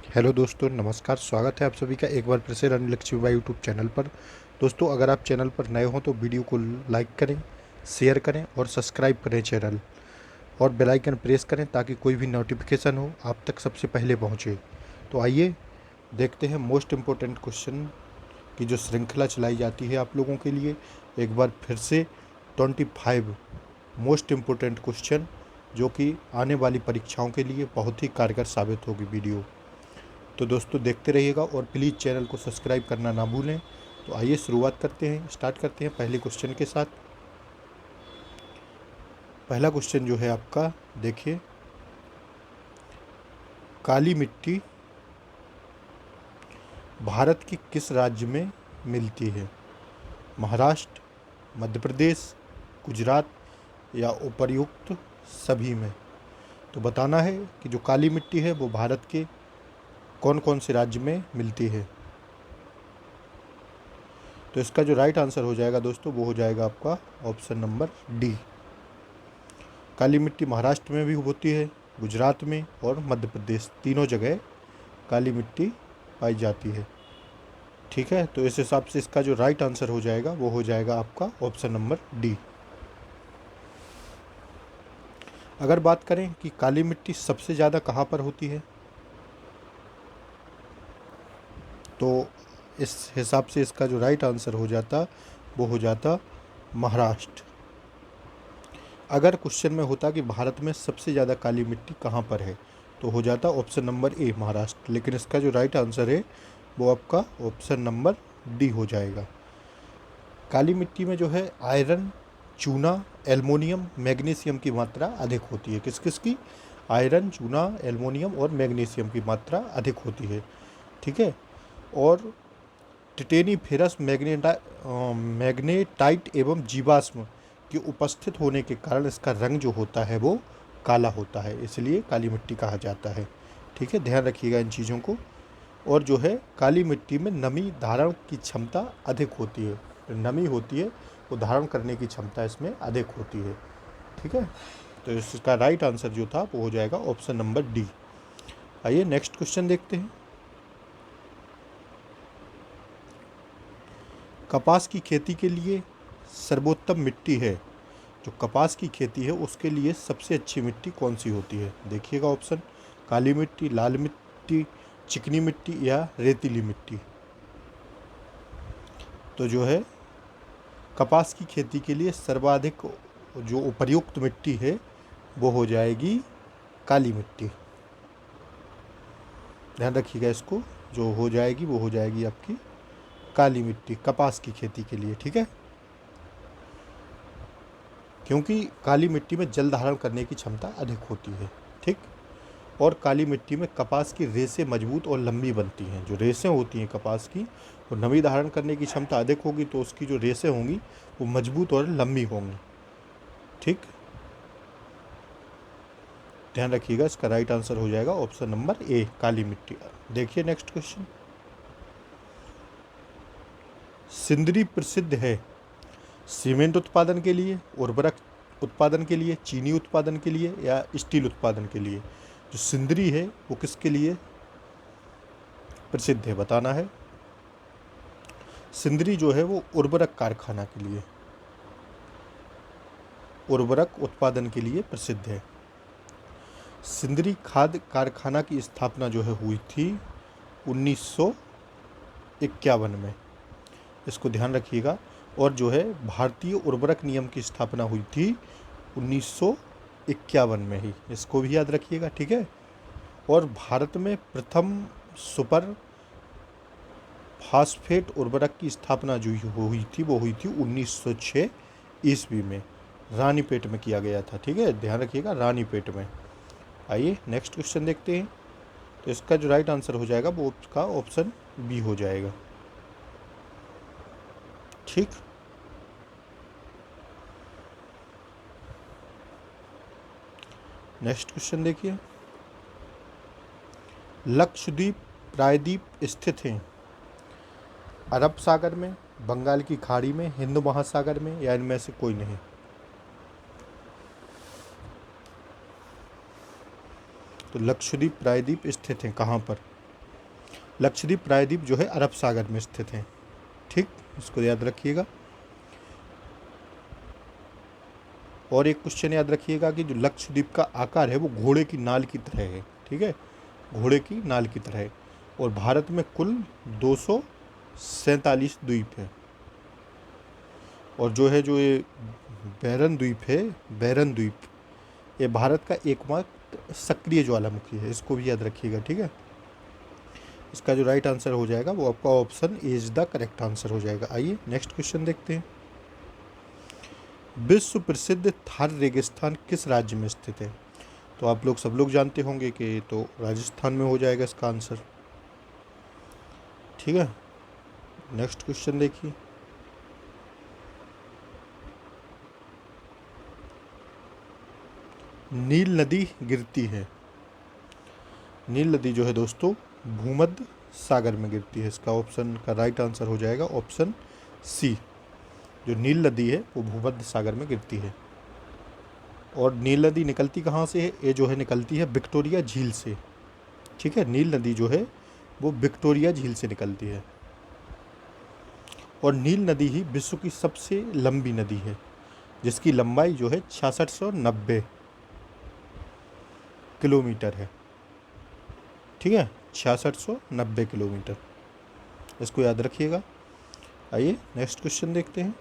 Hello दोस्तों, नमस्कार। स्वागत है आप सभी का एक बार फिर से रन लक्ष्मीबाई यूट्यूब चैनल पर। दोस्तों, अगर आप चैनल पर नए हों तो वीडियो को लाइक करें, शेयर करें और सब्सक्राइब करें चैनल, और बेल आइकन प्रेस करें ताकि कोई भी नोटिफिकेशन हो आप तक सबसे पहले पहुंचे। तो आइए देखते हैं मोस्ट इम्पोर्टेंट क्वेश्चन की जो श्रृंखला चलाई जाती है आप लोगों के लिए। एक बार फिर से 25 मोस्ट इम्पोर्टेंट क्वेश्चन जो कि आने वाली परीक्षाओं के लिए बहुत ही कारगर साबित होगी वीडियो। तो दोस्तों देखते रहिएगा और प्लीज़ चैनल को सब्सक्राइब करना ना भूलें। तो आइए शुरुआत करते हैं, स्टार्ट करते हैं पहले क्वेश्चन के साथ। पहला क्वेश्चन जो है आपका, देखिए, काली मिट्टी भारत के किस राज्य में मिलती है? महाराष्ट्र, मध्य प्रदेश, गुजरात या उपर्युक्त सभी में? तो बताना है कि जो काली मिट्टी है वो भारत के कौन कौन से राज्य में मिलती है। तो इसका जो राइट आंसर हो जाएगा दोस्तों वो हो जाएगा आपका ऑप्शन नंबर डी। काली मिट्टी महाराष्ट्र में भी होती है, गुजरात में और मध्य प्रदेश, तीनों जगह काली मिट्टी पाई जाती है। ठीक है, तो इस हिसाब से इसका जो राइट आंसर हो जाएगा वो हो जाएगा आपका ऑप्शन नंबर डी। अगर बात करें कि काली मिट्टी सबसे ज़्यादा कहाँ पर होती है, तो इस हिसाब से इसका जो राइट आंसर हो जाता वो हो जाता महाराष्ट्र। अगर क्वेश्चन में होता कि भारत में सबसे ज़्यादा काली मिट्टी कहाँ पर है तो हो जाता ऑप्शन नंबर ए महाराष्ट्र, लेकिन इसका जो राइट आंसर है वो आपका ऑप्शन नंबर डी हो जाएगा। काली मिट्टी में जो है आयरन, चूना, एल्युमिनियम, मैग्नीशियम की मात्रा अधिक होती है। किस किस की? आयरन, चूना, एल्युमिनियम और मैग्नीशियम की मात्रा अधिक होती है। ठीक है, और टिटेनी फेरस मैग्नेटाइट एवं जीवाश्म के उपस्थित होने के कारण इसका रंग जो होता है वो काला होता है, इसलिए काली मिट्टी कहा जाता है। ठीक है, ध्यान रखिएगा इन चीज़ों को। और जो है काली मिट्टी में नमी धारण की क्षमता अधिक होती है, जो नमी होती है वो धारण करने की क्षमता इसमें अधिक होती है। ठीक है, तो इसका राइट आंसर जो था वो हो जाएगा ऑप्शन नंबर डी। आइए नेक्स्ट क्वेश्चन देखते हैं। कपास की खेती के लिए सर्वोत्तम मिट्टी है, जो कपास की खेती है उसके लिए सबसे अच्छी मिट्टी कौन सी होती है? देखिएगा ऑप्शन, काली मिट्टी, लाल मिट्टी, चिकनी मिट्टी या रेतीली मिट्टी। तो जो है कपास की खेती के लिए सर्वाधिक जो उपयुक्त मिट्टी है वो हो जाएगी काली मिट्टी। ध्यान रखिएगा इसको, जो हो जाएगी वो हो जाएगी आपकी काली मिट्टी कपास की खेती के लिए। ठीक है, क्योंकि काली मिट्टी में जल धारण करने की क्षमता अधिक होती है। ठीक, और काली मिट्टी में कपास की रेशें मजबूत और लंबी बनती हैं। जो रेशें होती हैं कपास की, वो नमी धारण करने की क्षमता अधिक होगी तो उसकी जो रेशें होंगी वो मजबूत और लंबी होंगी। ठीक, ध्यान रखिएगा, इसका राइट आंसर हो जाएगा ऑप्शन नंबर ए, काली मिट्टी। देखिए नेक्स्ट क्वेश्चन। सिंदरी प्रसिद्ध है सीमेंट उत्पादन के लिए, उर्वरक उत्पादन के लिए, चीनी उत्पादन के लिए या स्टील उत्पादन के लिए? जो सिंदरी है वो किसके लिए प्रसिद्ध है बताना है। सिंदरी जो है वो उर्वरक कारखाना के लिए, उर्वरक उत्पादन के लिए प्रसिद्ध है। सिंदरी खाद कारखाना की स्थापना जो है हुई थी 1951 में, इसको ध्यान रखिएगा। और जो है भारतीय उर्वरक नियम की स्थापना हुई थी 1951 में ही, इसको भी याद रखिएगा। ठीक है, और भारत में प्रथम सुपर फास्फेट उर्वरक की स्थापना जो हुई थी वो हुई थी 1906 ईस्वी में, रानीपेट में किया गया था। ठीक है, ध्यान रखिएगा, रानीपेट में। आइए नेक्स्ट क्वेश्चन देखते हैं। तो इसका जो राइट आंसर हो जाएगा वो उसका ऑप्शन बी हो जाएगा। ठीक, नेक्स्ट क्वेश्चन देखिए। लक्षद्वीप प्रायद्वीप स्थित हैं अरब सागर में, बंगाल की खाड़ी में, हिंद महासागर में या इनमें से कोई नहीं? तो लक्षद्वीप प्रायद्वीप स्थित हैं कहाँ पर? लक्षद्वीप प्रायद्वीप जो है अरब सागर में स्थित हैं। ठीक, इसको याद रखिएगा। और एक क्वेश्चन याद रखिएगा कि जो लक्षद्वीप का आकार है वो घोड़े की नाल की तरह है। ठीक है, घोड़े की नाल की तरह है। और भारत में कुल 247 द्वीप है। और जो है, जो ये बैरन द्वीप है, बैरन द्वीप, ये भारत का एकमात्र सक्रिय ज्वालामुखी है। इसको भी याद रखिएगा। ठीक है, इसका जो राइट आंसर हो जाएगा वो आपका option A is the correct answer हो जाएगा। आइए नेक्स्ट क्वेश्चन देखते हैं। विश्व प्रसिद्ध थार रेगिस्तान किस राज्य में स्थित है? तो आप लोग सब लोग जानते होंगे कि तो राजस्थान में हो जाएगा इसका आंसर। ठीक है, नेक्स्ट क्वेश्चन देखिए। नील नदी गिरती है, नील नदी जो है दोस्तों भूमध्य सागर में गिरती है। इसका ऑप्शन का राइट आंसर हो जाएगा ऑप्शन सी। जो नील नदी है वो भूमध्य सागर में गिरती है। और नील नदी निकलती कहाँ से है? ये जो है निकलती है विक्टोरिया झील से। ठीक है, नील नदी जो है वो विक्टोरिया झील से निकलती है। और नील नदी ही विश्व की सबसे लंबी नदी है, जिसकी लंबाई जो है 6690 किलोमीटर है। ठीक है, 6690 किलोमीटर, इसको याद रखिएगा। आइए नेक्स्ट क्वेश्चन देखते हैं।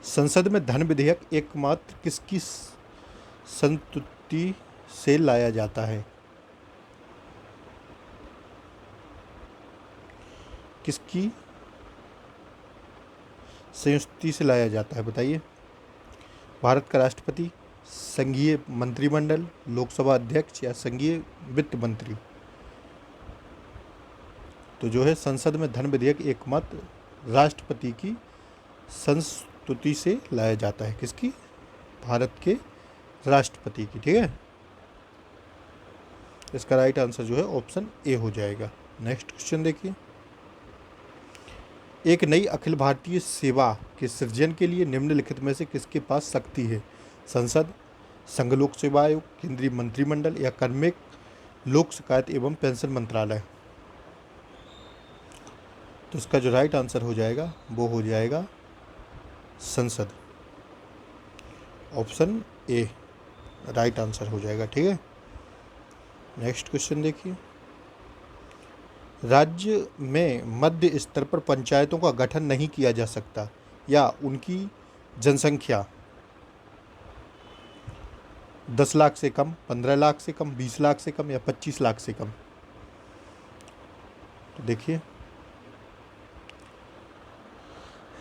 संसद में धन विधेयक एकमात्र किसकी संस्तुति से लाया जाता है? किसकी संस्तुति से लाया जाता है बताइए? भारत का राष्ट्रपति, संघीय मंत्रिमंडल, लोकसभा अध्यक्ष या संघीय वित्त मंत्री? तो जो है संसद में धन विधेयक एकमात्र राष्ट्रपति की संस्तुति से लाया जाता है। किसकी? भारत के राष्ट्रपति की। ठीक है, इसका राइट आंसर जो है ऑप्शन ए हो जाएगा। नेक्स्ट क्वेश्चन देखिए। एक नई अखिल भारतीय सेवा के सृजन के लिए निम्नलिखित में से किसके पास शक्ति है? संसद, संघ लोक सेवा आयोग, केंद्रीय मंत्रिमंडल या कार्मिक लोक शिकायत एवं पेंशन मंत्रालय? तो इसका जो राइट आंसर हो जाएगा वो हो जाएगा संसद। ऑप्शन ए राइट आंसर हो जाएगा। ठीक है, नेक्स्ट क्वेश्चन देखिए। राज्य में मध्य स्तर पर पंचायतों का गठन नहीं किया जा सकता या उनकी जनसंख्या 10 लाख से कम, 15 लाख से कम, 20 लाख से कम या 25 लाख से कम? तो देखिए,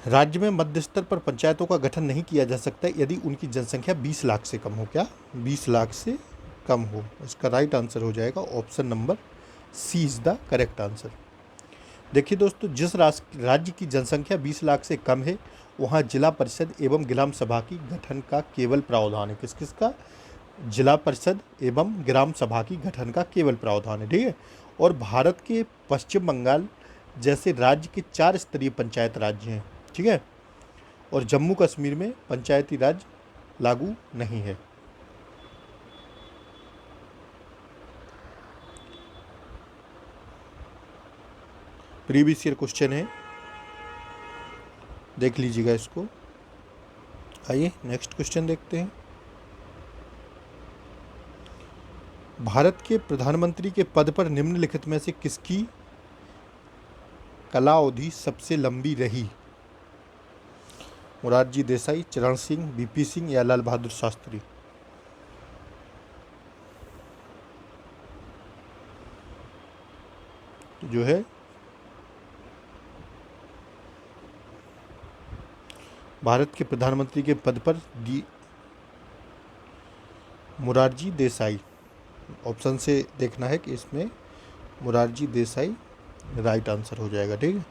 राज्य में मध्य स्तर पर पंचायतों का गठन नहीं किया जा सकता यदि उनकी जनसंख्या 20 लाख से कम हो। क्या? 20 लाख से कम हो। इसका राइट आंसर हो जाएगा option number C is the correct answer. देखिए दोस्तों, जिस राज्य की जनसंख्या 20 लाख से कम है वहाँ जिला परिषद एवं ग्राम सभा की गठन का केवल प्रावधान है। किस किस का? जिला परिषद एवं ग्राम सभा की गठन का केवल प्रावधान है। ठीक है, और भारत के पश्चिम बंगाल जैसे राज्य के 4 स्तरीय पंचायत राज्य हैं। ठीक है, और जम्मू कश्मीर में पंचायती राज लागू नहीं है। प्रीवियस ईयर क्वेश्चन है, देख लीजिएगा इसको। आइए नेक्स्ट क्वेश्चन देखते हैं। भारत के प्रधानमंत्री के पद पर निम्नलिखित में से किसकी कालावधि सबसे लंबी रही? मोरारजी देसाई, चरण सिंह, वीपी सिंह या लाल बहादुर शास्त्री? जो है भारत के प्रधानमंत्री के पद पर मोरारजी देसाई। ऑप्शन से देखना है कि इसमें मोरारजी देसाई राइट आंसर हो जाएगा। ठीक है,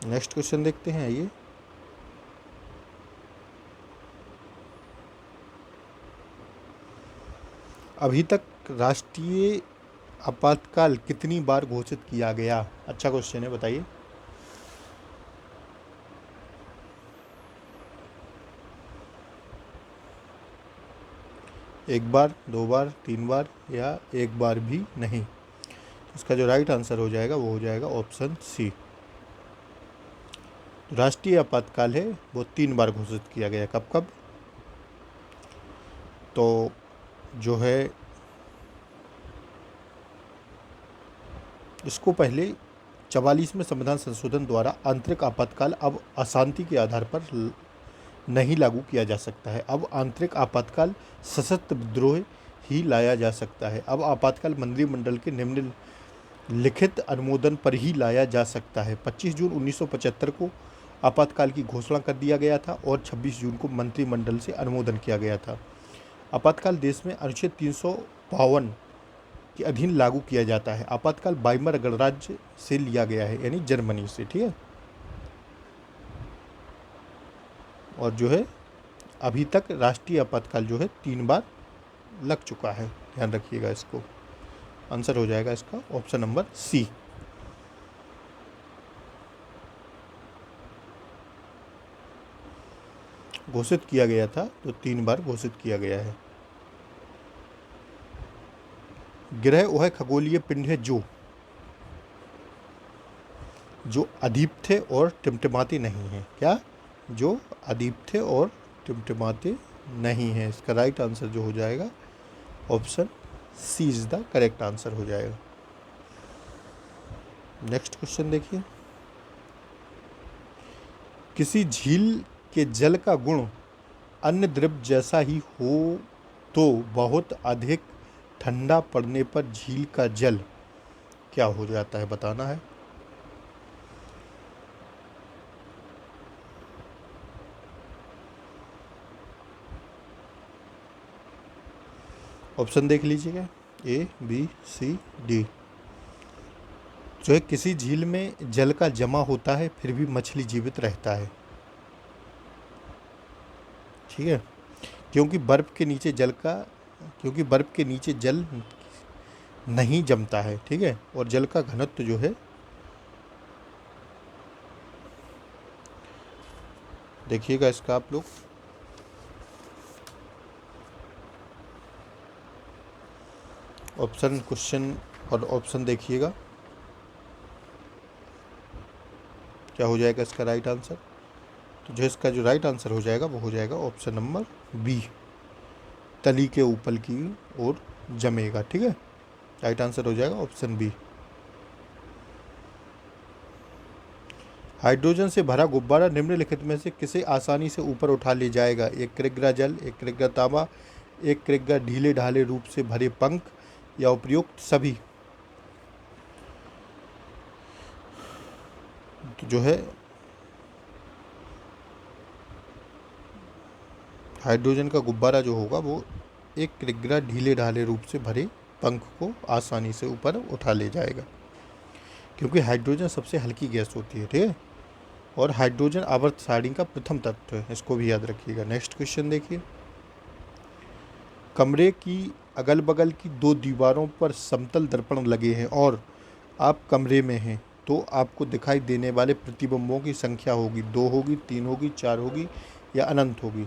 नेक्स्ट क्वेश्चन देखते हैं। आइए, अभी तक राष्ट्रीय आपातकाल कितनी बार घोषित किया गया? अच्छा क्वेश्चन है, बताइए। एक बार, 2 बार, 3 बार या एक बार भी नहीं। इसका जो राइट आंसर हो जाएगा वो हो जाएगा ऑप्शन सी। राष्ट्रीय आपातकाल है वो 3 बार घोषित किया गया। कब कब? तो जो है इसको पहले 44वें संविधान संशोधन द्वारा आंतरिक आपातकाल अब अशांति के आधार पर नहीं लागू किया जा सकता है। अब आंतरिक आपातकाल सशस्त्र विद्रोह ही लाया जा सकता है। अब आपातकाल मंत्रिमंडल के निम्नलिखित अनुमोदन पर ही लाया जा सकता है। 25 जून 1975 को आपातकाल की घोषणा कर दिया गया था और 26 जून को मंत्रिमंडल से अनुमोदन किया गया था। आपातकाल देश में अनुच्छेद 352 के अधीन लागू किया जाता है। आपातकाल वाइमर गणराज्य से लिया गया है, यानी जर्मनी से। ठीक है, और जो है अभी तक राष्ट्रीय आपातकाल जो है 3 बार लग चुका है। ध्यान रखिएगा इसको। आंसर हो जाएगा इसका ऑप्शन नंबर सी। घोषित किया गया था तो 3 बार घोषित किया गया है। ग्रह वह खगोलीय पिंड है जो अदीप्त थे और टिमटिमाते नहीं हैं। क्या? जो अदीप्त थे और टिमटिमाते नहीं हैं। इसका राइट आंसर जो हो जाएगा option C is the correct answer हो जाएगा। नेक्स्ट क्वेश्चन देखिए। किसी झील के जल का गुण अन्य द्रव जैसा ही हो तो बहुत अधिक ठंडा पड़ने पर झील का जल क्या हो जाता है, बताना है। ऑप्शन देख लीजिएगा, ए बी सी डी। जो है किसी झील में जल का जमा होता है फिर भी मछली जीवित रहता है। ठीक है, क्योंकि बर्फ के नीचे जल नहीं जमता है। ठीक है, और जल का घनत्व जो है, देखिएगा इसका आप लोग, ऑप्शन क्वेश्चन और ऑप्शन देखिएगा क्या हो जाएगा इसका राइट आंसर। तो जो इसका जो राइट आंसर हो जाएगा वो हो जाएगा ऑप्शन नंबर बी, तली के ऊपर की ओर जमेगा। ठीक है, राइट आंसर हो जाएगा ऑप्शन बी। हाइड्रोजन से भरा गुब्बारा निम्नलिखित में से किसे आसानी से ऊपर उठा ले जाएगा? 1 किलोग्राम जल, 1 किलोग्राम तांबा, 1 किलोग्राम ढीले ढाले रूप से भरे पंख, या उपयुक्त सभी। तो जो है हाइड्रोजन का गुब्बारा जो होगा वो 1 किलोग्राम ढीले ढाले रूप से भरे पंख को आसानी से ऊपर उठा ले जाएगा, क्योंकि हाइड्रोजन सबसे हल्की गैस होती है। ठीक है, और हाइड्रोजन आवर्त सारणी का प्रथम तत्व है, इसको भी याद रखिएगा। नेक्स्ट क्वेश्चन देखिए। कमरे की अगल बगल की 2 दीवारों पर समतल दर्पण लगे हैं और आप कमरे में हैं, तो आपको दिखाई देने वाले प्रतिबिंबों की संख्या होगी 2 होगी, 3 होगी, 4 होगी या अनंत होगी।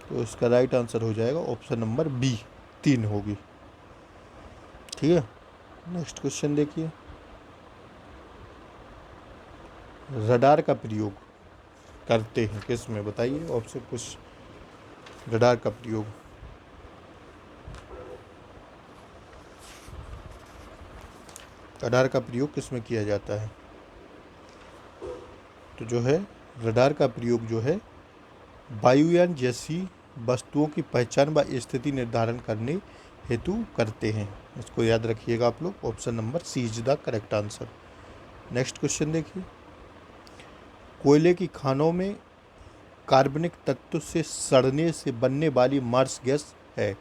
तो इसका राइट आंसर हो जाएगा ऑप्शन नंबर बी, 3 होगी। ठीक है, नेक्स्ट क्वेश्चन देखिए। रडार का प्रयोग करते हैं किस में, बताइए। ऑप्शन कुछ रडार का प्रयोग किस में किया जाता है? तो जो है रडार का प्रयोग जो है वायुयान जैसी वस्तुओं की पहचान व स्थिति निर्धारण करने हेतु करते हैं। इसको याद रखिएगा आप लोग। Option number C is the correct answer. Next question देखिए। कोयले की खानों में कार्बनिक तत्व से सड़ने से बनने वाली मार्स गैस है?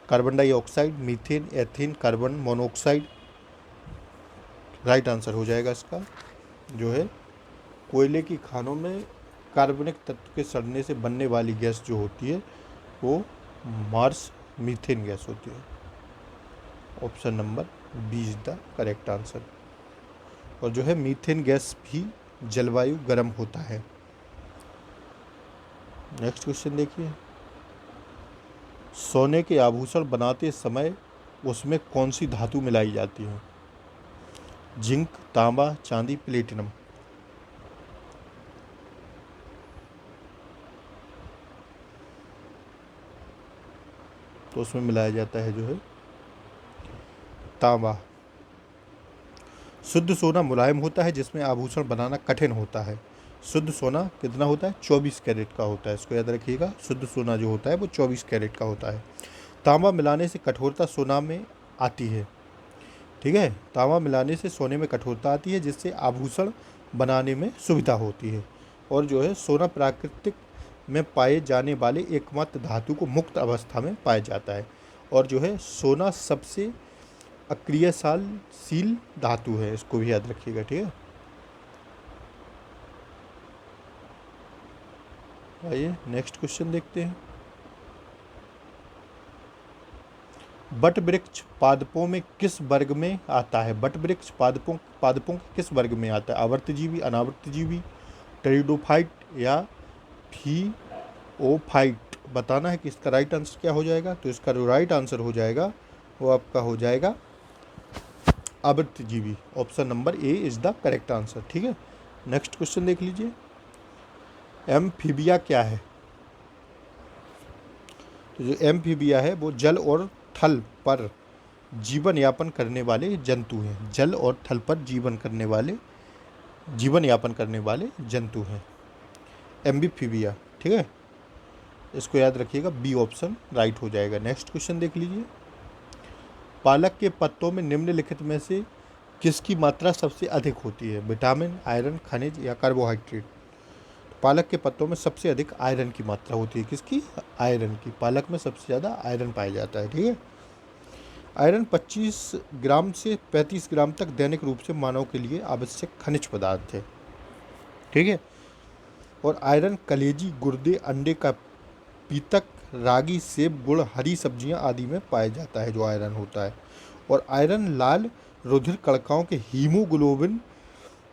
Carbon dioxide, methane, ethane, carbon monoxide. Right answer हो जाएगा इसका जो है कोयले की खानों में कार्बनिक तत्व के सड़ने से बनने वाली गैस जो होती है वो मार्स मीथेन गैस होती है। Option number B is the correct answer. और जो है मीथेन गैस भी जलवायु गर्म होता है। नेक्स्ट क्वेश्चन देखिए, सोने के आभूषण बनाते समय उसमें कौन सी धातु मिलाई जाती है? जिंक, तांबा, चांदी, प्लेटिनम। तो उसमें मिलाया जाता है जो है तांबा। शुद्ध सोना मुलायम होता है जिसमें आभूषण बनाना कठिन होता है। शुद्ध सोना कितना होता है? 24 कैरेट का होता है, इसको याद रखिएगा। शुद्ध सोना जो होता है वो 24 कैरेट का होता है। तांबा मिलाने से कठोरता सोना में आती है। ठीक है, तांबा मिलाने से सोने में कठोरता आती है जिससे आभूषण बनाने में सुविधा होती है। और जो है सोना प्राकृतिक में पाए जाने वाले एकमात्र धातु को मुक्त अवस्था में पाया जाता है। और जो है सोना सबसे अक्रियशील धातु है, इसको भी याद रखिएगा। ठीक है, आइए नेक्स्ट क्वेश्चन देखते हैं। बट वृक्ष पादपों में किस वर्ग में आता है? बट वृक्ष पादपों पादपों के किस वर्ग में आता है? आवर्तजीवी, अनावर्तजीवी, टेरिडोफाइट या फिओफाइट? बताना है कि इसका राइट आंसर क्या हो जाएगा। तो इसका जो राइट आंसर हो जाएगा वो आपका हो जाएगा आवर्तजीवी। Option number A is the correct answer. ठीक है, नेक्स्ट क्वेश्चन देख लीजिए, एम्फीबिया क्या है? तो जो एम्फीबिया है वो जल और थल पर जीवन यापन करने वाले जंतु हैं। जल और थल पर जीवन यापन करने वाले जंतु हैं, एम्फीबिया। ठीक है, इसको याद रखिएगा, बी ऑप्शन राइट हो जाएगा। नेक्स्ट क्वेश्चन देख लीजिए, पालक के पत्तों में निम्नलिखित में से किसकी मात्रा सबसे अधिक होती है? विटामिन, आयरन, खनिज या कार्बोहाइड्रेट? पालक के पत्तों में सबसे अधिक आयरन की मात्रा होती है। किसकी? आयरन की। पालक में सबसे ज़्यादा आयरन पाया जाता है। ठीक है, आयरन 25 ग्राम से 35 ग्राम तक दैनिक रूप से मानव के लिए आवश्यक खनिज पदार्थ है। ठीक है, और आयरन कलेजी, गुर्दे, अंडे का पीतक, रागी, सेब, गुड़, हरी सब्जियां आदि में पाया जाता है जो आयरन होता है। और आयरन लाल रुधिर कणिकाओं के हीमोग्लोबिन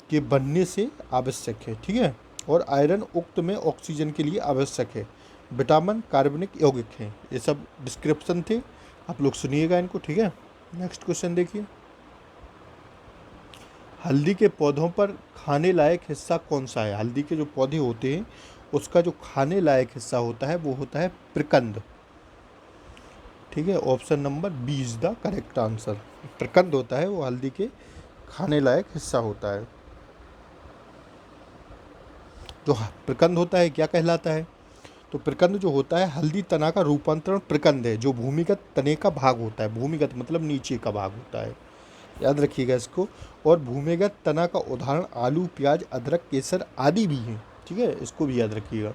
के बनने से आवश्यक है। ठीक है, और आयरन उक्त में ऑक्सीजन के लिए आवश्यक है। विटामिन कार्बनिक यौगिक हैं। ये सब डिस्क्रिप्शन थे, आप लोग सुनिएगा इनको। ठीक है, नेक्स्ट क्वेश्चन देखिए, हल्दी के पौधों पर खाने लायक हिस्सा कौन सा है? हल्दी के जो पौधे होते हैं उसका जो खाने लायक हिस्सा होता है वो होता है प्रकंद। ठीक है, option number B is the correct answer. प्रकंद होता है वो हल्दी के खाने लायक हिस्सा होता है। जो प्रकंद होता है क्या कहलाता है? तो प्रकंद जो होता है हल्दी तना का रूपांतरण प्रकंद है, जो भूमिगत तने का भाग होता है। भूमिगत मतलब नीचे का भाग होता है, याद रखिएगा इसको। और भूमिगत तना का उदाहरण आलू, प्याज, अदरक, केसर आदि भी हैं। ठीक है, इसको भी याद रखिएगा।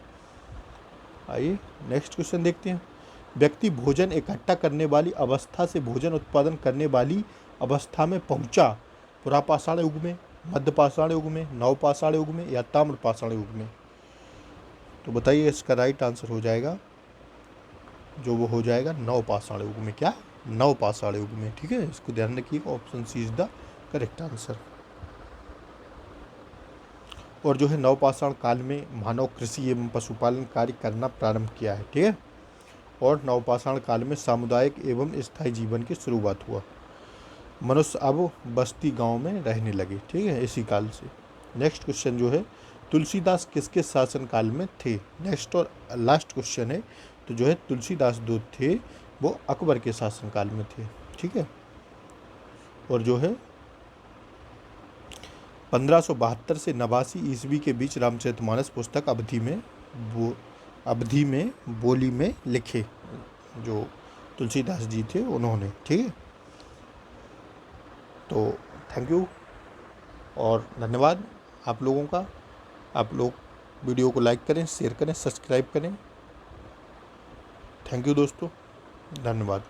आइए नेक्स्ट क्वेश्चन देखते हैं, व्यक्ति भोजन इकट्ठा करने वाली अवस्था से भोजन उत्पादन करने वाली अवस्था में पहुंचा पुरापाषाण युग में, मध्यपाषाण युग में, नवपाषाण युग में या ताम्रपाषाण युग में? तो बताइए, इसका राइट आंसर हो जाएगा जो वो हो जाएगा नवपाषाण युग में। क्या? नवपाषाण युग में। ठीक है, इसको ध्यान रखिएगा, option C is the correct answer. और जो है नवपाषाण काल में मानव कृषि एवं पशुपालन कार्य करना प्रारंभ किया है। ठीक है, और नवपाषाण काल में सामुदायिक एवं स्थायी जीवन की शुरुआत हुआ। मनुष्य अब बस्ती गांव में रहने लगे। ठीक है, इसी काल से। नेक्स्ट क्वेश्चन जो है, तुलसीदास किसके शासन काल में थे? नेक्स्ट और लास्ट क्वेश्चन है। तो जो है तुलसीदास जो थे वो अकबर के शासन काल में थे। ठीक है, और जो है 1572 से 89 ईस्वी के बीच रामचरितमानस पुस्तक अवधि में बोली में लिखे जो तुलसीदास जी थे उन्होंने। ठीक है, तो थैंक यू और धन्यवाद आप लोगों का। आप लोग वीडियो को लाइक करें, शेयर करें, सब्सक्राइब करें। थैंक यू दोस्तों, धन्यवाद।